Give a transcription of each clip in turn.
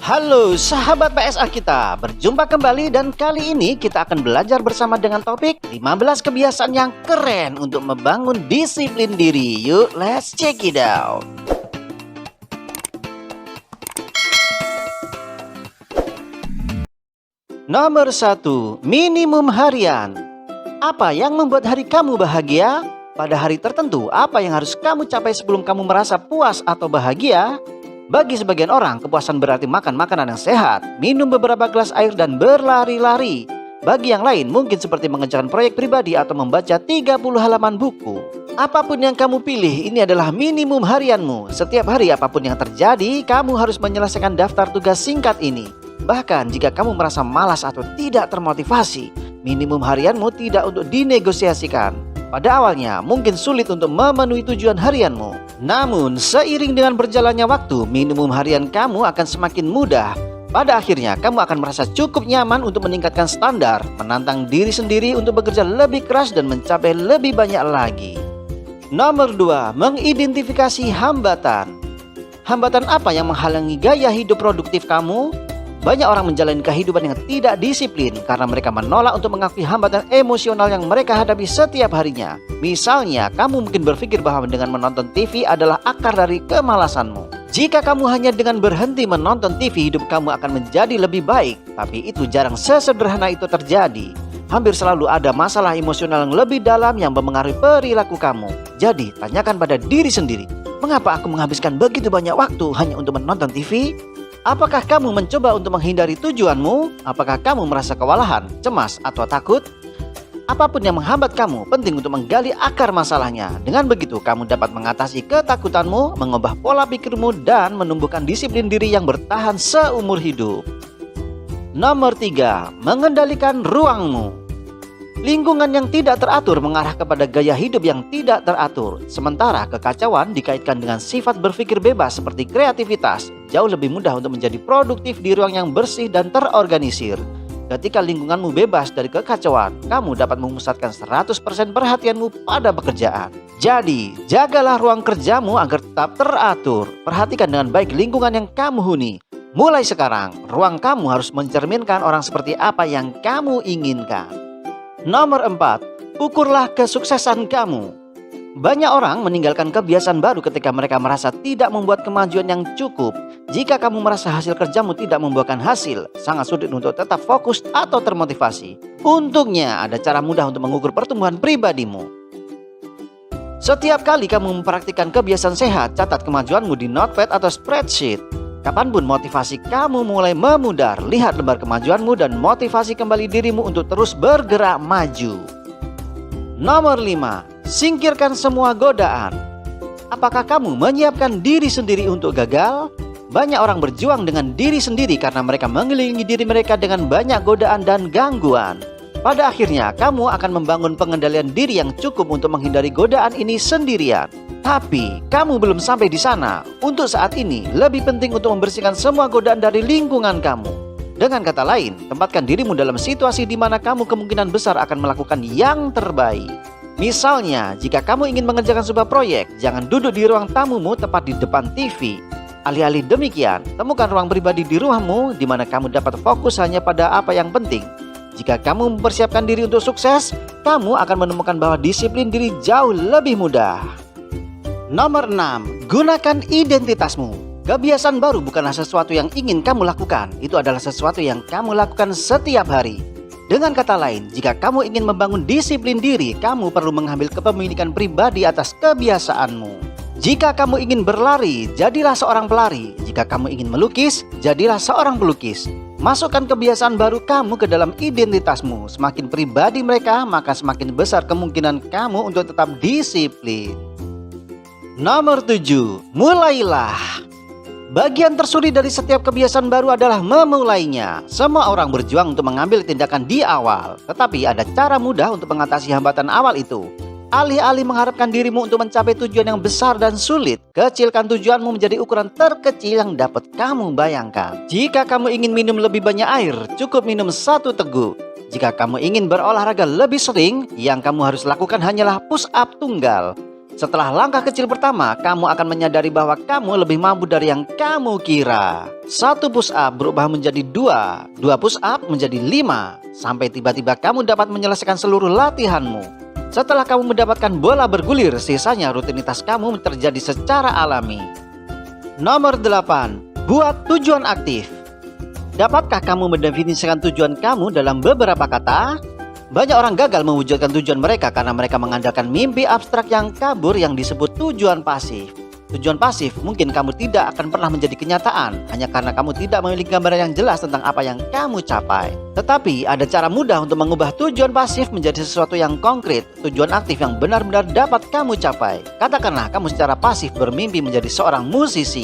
Halo sahabat PSA kita, berjumpa kembali dan kali ini kita akan belajar bersama dengan topik 15 kebiasaan yang keren untuk membangun disiplin diri. Yuk, let's check it out. Nomor 1, minimum harian. Apa yang membuat hari kamu bahagia? Pada hari tertentu, apa yang harus kamu capai sebelum kamu merasa puas atau bahagia? Bagi sebagian orang, kepuasan berarti makan makanan yang sehat, minum beberapa gelas air, dan berlari-lari. Bagi yang lain, mungkin seperti mengerjakan proyek pribadi atau membaca 30 halaman buku. Apapun yang kamu pilih, ini adalah minimum harianmu. Setiap hari apapun yang terjadi, kamu harus menyelesaikan daftar tugas singkat ini. Bahkan jika kamu merasa malas atau tidak termotivasi, minimum harianmu tidak untuk dinegosiasikan. Pada awalnya mungkin sulit untuk memenuhi tujuan harianmu. Namun seiring dengan berjalannya waktu, minimum harian kamu akan semakin mudah. Pada akhirnya kamu akan merasa cukup nyaman untuk meningkatkan standar, menantang diri sendiri untuk bekerja lebih keras dan mencapai lebih banyak lagi. Nomor 2, mengidentifikasi hambatan. Hambatan apa yang menghalangi gaya hidup produktif kamu? Banyak orang menjalani kehidupan yang tidak disiplin karena mereka menolak untuk mengakui hambatan emosional yang mereka hadapi setiap harinya. Misalnya, kamu mungkin berpikir bahwa dengan menonton TV adalah akar dari kemalasanmu. Jika kamu hanya dengan berhenti menonton TV, hidup kamu akan menjadi lebih baik. Tapi itu jarang sesederhana itu terjadi. Hampir selalu ada masalah emosional yang lebih dalam yang mempengaruhi perilaku kamu. Jadi, tanyakan pada diri sendiri, mengapa aku menghabiskan begitu banyak waktu hanya untuk menonton TV? Apakah kamu mencoba untuk menghindari tujuanmu? Apakah kamu merasa kewalahan, cemas, atau takut? Apapun yang menghambat kamu, penting untuk menggali akar masalahnya. Dengan begitu, kamu dapat mengatasi ketakutanmu, mengubah pola pikirmu, dan menumbuhkan disiplin diri yang bertahan seumur hidup. Nomor 3, mengendalikan ruangmu. Lingkungan yang tidak teratur mengarah kepada gaya hidup yang tidak teratur. Sementara kekacauan dikaitkan dengan sifat berpikir bebas seperti kreativitas. Jauh lebih mudah untuk menjadi produktif di ruang yang bersih dan terorganisir. Ketika lingkunganmu bebas dari kekacauan, kamu dapat memusatkan 100% perhatianmu pada pekerjaan. Jadi, jagalah ruang kerjamu agar tetap teratur. Perhatikan dengan baik lingkungan yang kamu huni. Mulai sekarang, ruang kamu harus mencerminkan orang seperti apa yang kamu inginkan. Nomor 4, ukurlah kesuksesan kamu. Banyak orang meninggalkan kebiasaan baru ketika mereka merasa tidak membuat kemajuan yang cukup. Jika kamu merasa hasil kerjamu tidak membuahkan hasil, sangat sulit untuk tetap fokus atau termotivasi. Untungnya ada cara mudah untuk mengukur pertumbuhan pribadimu. Setiap kali kamu mempraktikkan kebiasaan sehat, catat kemajuanmu di notepad atau spreadsheet. Kapanpun motivasi kamu mulai memudar, lihat lembar kemajuanmu dan motivasi kembali dirimu untuk terus bergerak maju. Nomor 5, singkirkan semua godaan. Apakah kamu menyiapkan diri sendiri untuk gagal? Banyak orang berjuang dengan diri sendiri karena mereka mengelilingi diri mereka dengan banyak godaan dan gangguan. Pada akhirnya, kamu akan membangun pengendalian diri yang cukup untuk menghindari godaan ini sendirian. Tapi, kamu belum sampai di sana. Untuk saat ini, lebih penting untuk membersihkan semua godaan dari lingkungan kamu. Dengan kata lain, tempatkan dirimu dalam situasi di mana kamu kemungkinan besar akan melakukan yang terbaik. Misalnya, jika kamu ingin mengerjakan sebuah proyek, jangan duduk di ruang tamumu tepat di depan TV. Alih-alih demikian, temukan ruang pribadi di rumahmu di mana kamu dapat fokus hanya pada apa yang penting. Jika kamu mempersiapkan diri untuk sukses, kamu akan menemukan bahwa disiplin diri jauh lebih mudah. Nomor 6, gunakan identitasmu. Kebiasaan baru bukanlah sesuatu yang ingin kamu lakukan, itu adalah sesuatu yang kamu lakukan setiap hari. Dengan kata lain, jika kamu ingin membangun disiplin diri, kamu perlu mengambil kepemilikan pribadi atas kebiasaanmu. Jika kamu ingin berlari, jadilah seorang pelari. Jika kamu ingin melukis, jadilah seorang pelukis. Masukkan kebiasaan baru kamu ke dalam identitasmu. Semakin pribadi mereka, maka semakin besar kemungkinan kamu untuk tetap disiplin. Nomor 7, mulailah. Bagian tersulit dari setiap kebiasaan baru adalah memulainya. Semua orang berjuang untuk mengambil tindakan di awal, tetapi ada cara mudah untuk mengatasi hambatan awal itu. Alih-alih mengharapkan dirimu untuk mencapai tujuan yang besar dan sulit, kecilkan tujuanmu menjadi ukuran terkecil yang dapat kamu bayangkan. Jika kamu ingin minum lebih banyak air, cukup minum 1 teguk. Jika kamu ingin berolahraga lebih sering, yang kamu harus lakukan hanyalah push up tunggal. Setelah langkah kecil pertama, kamu akan menyadari bahwa kamu lebih mampu dari yang kamu kira. 1 push up berubah menjadi 2 push up menjadi 5, sampai tiba-tiba kamu dapat menyelesaikan seluruh latihanmu. Setelah kamu mendapatkan bola bergulir, sisanya rutinitas kamu terjadi secara alami. Nomor 8. Buat tujuan aktif. Dapatkah kamu mendefinisikan tujuan kamu dalam beberapa kata? Banyak orang gagal mewujudkan tujuan mereka karena mereka mengandalkan mimpi abstrak yang kabur yang disebut tujuan pasif. Tujuan pasif mungkin kamu tidak akan pernah menjadi kenyataan hanya karena kamu tidak memiliki gambaran yang jelas tentang apa yang kamu capai. Tetapi ada cara mudah untuk mengubah tujuan pasif menjadi sesuatu yang konkret, tujuan aktif yang benar-benar dapat kamu capai. Katakanlah kamu secara pasif bermimpi menjadi seorang musisi.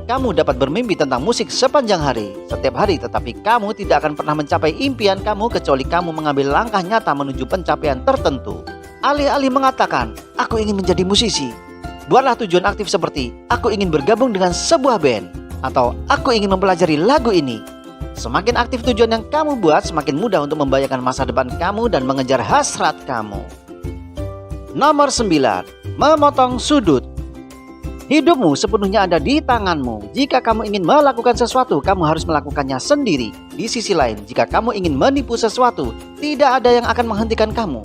Kamu dapat bermimpi tentang musik sepanjang hari, setiap hari, tetapi kamu tidak akan pernah mencapai impian kamu kecuali kamu mengambil langkah nyata menuju pencapaian tertentu. Alih-alih mengatakan, aku ingin menjadi musisi, buatlah tujuan aktif seperti, aku ingin bergabung dengan sebuah band, atau aku ingin mempelajari lagu ini. Semakin aktif tujuan yang kamu buat, semakin mudah untuk membayangkan masa depan kamu dan mengejar hasrat kamu. Nomor 9. Memotong sudut. Hidupmu sepenuhnya ada di tanganmu. Jika kamu ingin melakukan sesuatu, kamu harus melakukannya sendiri. Di sisi lain, jika kamu ingin menipu sesuatu, tidak ada yang akan menghentikan kamu.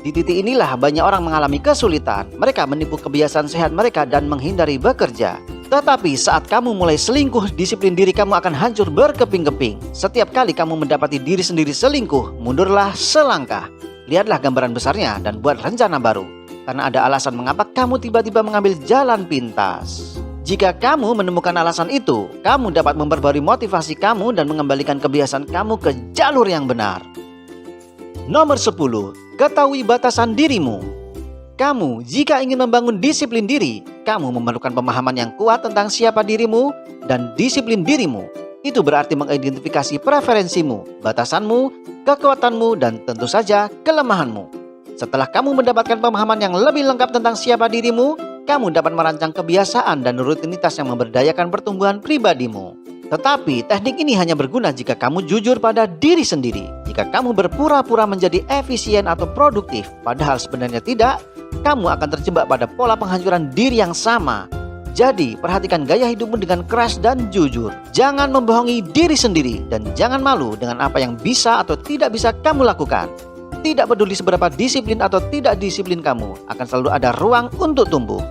Di titik inilah banyak orang mengalami kesulitan. Mereka menipu kebiasaan sehat mereka dan menghindari bekerja. Tetapi saat kamu mulai selingkuh, disiplin diri kamu akan hancur berkeping-keping. Setiap kali kamu mendapati diri sendiri selingkuh, mundurlah selangkah. Lihatlah gambaran besarnya dan buat rencana baru. Karena ada alasan mengapa kamu tiba-tiba mengambil jalan pintas. Jika kamu menemukan alasan itu, kamu dapat memperbarui motivasi kamu dan mengembalikan kebiasaan kamu ke jalur yang benar. Nomor 10. Ketahui batasan dirimu. Kamu, jika ingin membangun disiplin diri, kamu memerlukan pemahaman yang kuat tentang siapa dirimu dan disiplin dirimu. Itu berarti mengidentifikasi preferensimu, batasanmu, kekuatanmu, dan tentu saja kelemahanmu. Setelah kamu mendapatkan pemahaman yang lebih lengkap tentang siapa dirimu, kamu dapat merancang kebiasaan dan rutinitas yang memberdayakan pertumbuhan pribadimu. Tetapi teknik ini hanya berguna jika kamu jujur pada diri sendiri. Jika kamu berpura-pura menjadi efisien atau produktif, padahal sebenarnya tidak, kamu akan terjebak pada pola penghancuran diri yang sama. Jadi, perhatikan gaya hidupmu dengan keras dan jujur. Jangan membohongi diri sendiri dan jangan malu dengan apa yang bisa atau tidak bisa kamu lakukan. Tidak peduli seberapa disiplin atau tidak disiplin kamu, akan selalu ada ruang untuk tumbuh.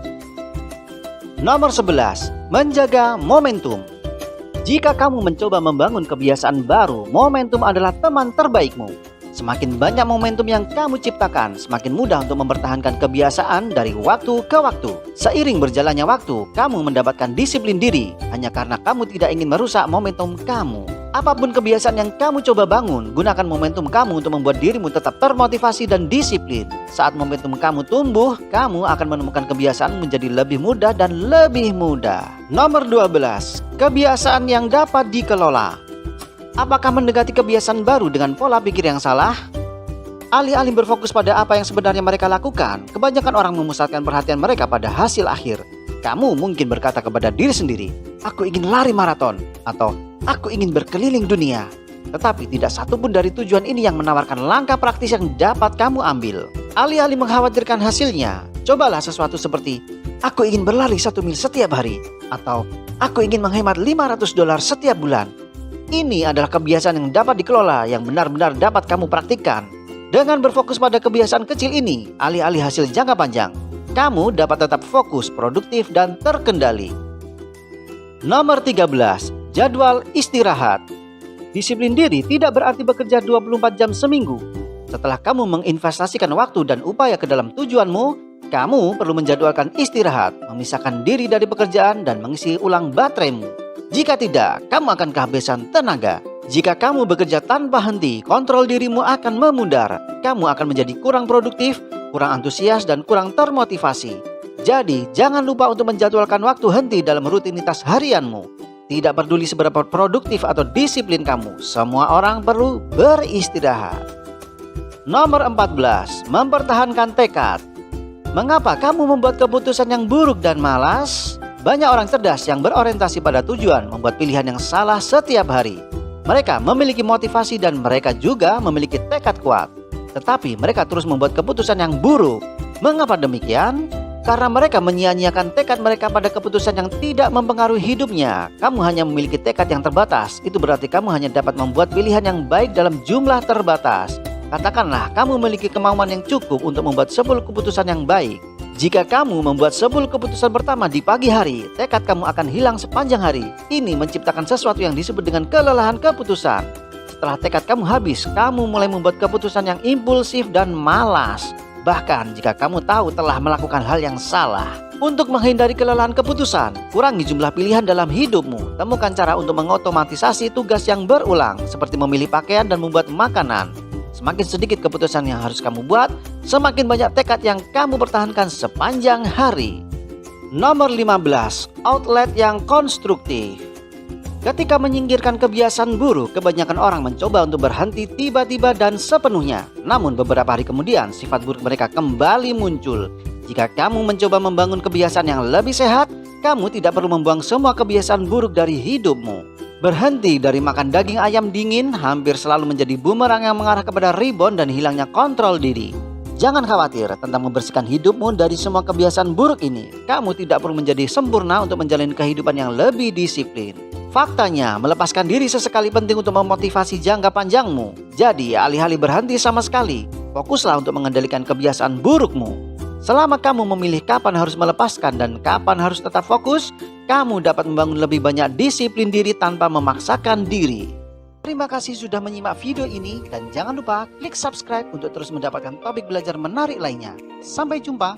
Nomor 11. Menjaga momentum. Jika kamu mencoba membangun kebiasaan baru, momentum adalah teman terbaikmu. Semakin banyak momentum yang kamu ciptakan, semakin mudah untuk mempertahankan kebiasaan dari waktu ke waktu. Seiring berjalannya waktu, kamu mendapatkan disiplin diri hanya karena kamu tidak ingin merusak momentum kamu. Apapun kebiasaan yang kamu coba bangun, gunakan momentum kamu untuk membuat dirimu tetap termotivasi dan disiplin. Saat momentum kamu tumbuh, kamu akan menemukan kebiasaan menjadi lebih mudah dan lebih mudah. Nomor 12. Kebiasaan yang dapat dikelola. Apakah mendekati kebiasaan baru dengan pola pikir yang salah? Alih-alih berfokus pada apa yang sebenarnya mereka lakukan, kebanyakan orang memusatkan perhatian mereka pada hasil akhir. Kamu mungkin berkata kepada diri sendiri, aku ingin lari maraton, atau aku ingin berkeliling dunia. Tetapi tidak satupun dari tujuan ini yang menawarkan langkah praktis yang dapat kamu ambil. Alih-alih mengkhawatirkan hasilnya, cobalah sesuatu seperti, aku ingin berlari 1 mil setiap hari, atau aku ingin menghemat $500 setiap bulan. Ini adalah kebiasaan yang dapat dikelola, yang benar-benar dapat kamu praktikkan. Dengan berfokus pada kebiasaan kecil ini, alih-alih hasil jangka panjang, kamu dapat tetap fokus, produktif, dan terkendali. Nomor 13. Jadwal istirahat. Disiplin diri tidak berarti bekerja 24 jam seminggu. Setelah kamu menginvestasikan waktu dan upaya ke dalam tujuanmu, kamu perlu menjadwalkan istirahat, memisahkan diri dari pekerjaan, dan mengisi ulang bateraimu. Jika tidak, kamu akan kehabisan tenaga. Jika kamu bekerja tanpa henti, kontrol dirimu akan memudar. Kamu akan menjadi kurang produktif, kurang antusias, dan kurang termotivasi. Jadi, jangan lupa untuk menjadwalkan waktu henti dalam rutinitas harianmu. Tidak peduli seberapa produktif atau disiplin kamu, semua orang perlu beristirahat. Nomor 14. Mempertahankan tekad. Mengapa kamu membuat keputusan yang buruk dan malas? Banyak orang cerdas yang berorientasi pada tujuan membuat pilihan yang salah setiap hari. Mereka memiliki motivasi dan mereka juga memiliki tekad kuat. Tetapi mereka terus membuat keputusan yang buruk. Mengapa demikian? Karena mereka menyia-nyiakan tekad mereka pada keputusan yang tidak mempengaruhi hidupnya. Kamu hanya memiliki tekad yang terbatas. Itu berarti kamu hanya dapat membuat pilihan yang baik dalam jumlah terbatas. Katakanlah kamu memiliki kemauan yang cukup untuk membuat 10 keputusan yang baik. Jika kamu membuat 10 keputusan pertama di pagi hari, tekad kamu akan hilang sepanjang hari. Ini menciptakan sesuatu yang disebut dengan kelelahan keputusan. Setelah tekad kamu habis, kamu mulai membuat keputusan yang impulsif dan malas. Bahkan jika kamu tahu telah melakukan hal yang salah. Untuk menghindari kelelahan keputusan, kurangi jumlah pilihan dalam hidupmu. Temukan cara untuk mengotomatisasi tugas yang berulang, seperti memilih pakaian dan membuat makanan. Semakin sedikit keputusan yang harus kamu buat, semakin banyak tekad yang kamu pertahankan sepanjang hari. Nomor 15, outlet yang konstruktif. Ketika menyingkirkan kebiasaan buruk, kebanyakan orang mencoba untuk berhenti tiba-tiba dan sepenuhnya. Namun beberapa hari kemudian, sifat buruk mereka kembali muncul. Jika kamu mencoba membangun kebiasaan yang lebih sehat, kamu tidak perlu membuang semua kebiasaan buruk dari hidupmu. Berhenti dari makan daging ayam dingin hampir selalu menjadi bumerang yang mengarah kepada rebound dan hilangnya kontrol diri. Jangan khawatir tentang membersihkan hidupmu dari semua kebiasaan buruk ini. Kamu tidak perlu menjadi sempurna untuk menjalani kehidupan yang lebih disiplin. Faktanya, melepaskan diri sesekali penting untuk memotivasi jangka panjangmu. Jadi, alih-alih berhenti sama sekali, fokuslah untuk mengendalikan kebiasaan burukmu. Selama kamu memilih kapan harus melepaskan dan kapan harus tetap fokus, kamu dapat membangun lebih banyak disiplin diri tanpa memaksakan diri. Terima kasih sudah menyimak video ini dan jangan lupa klik subscribe untuk terus mendapatkan topik belajar menarik lainnya. Sampai jumpa.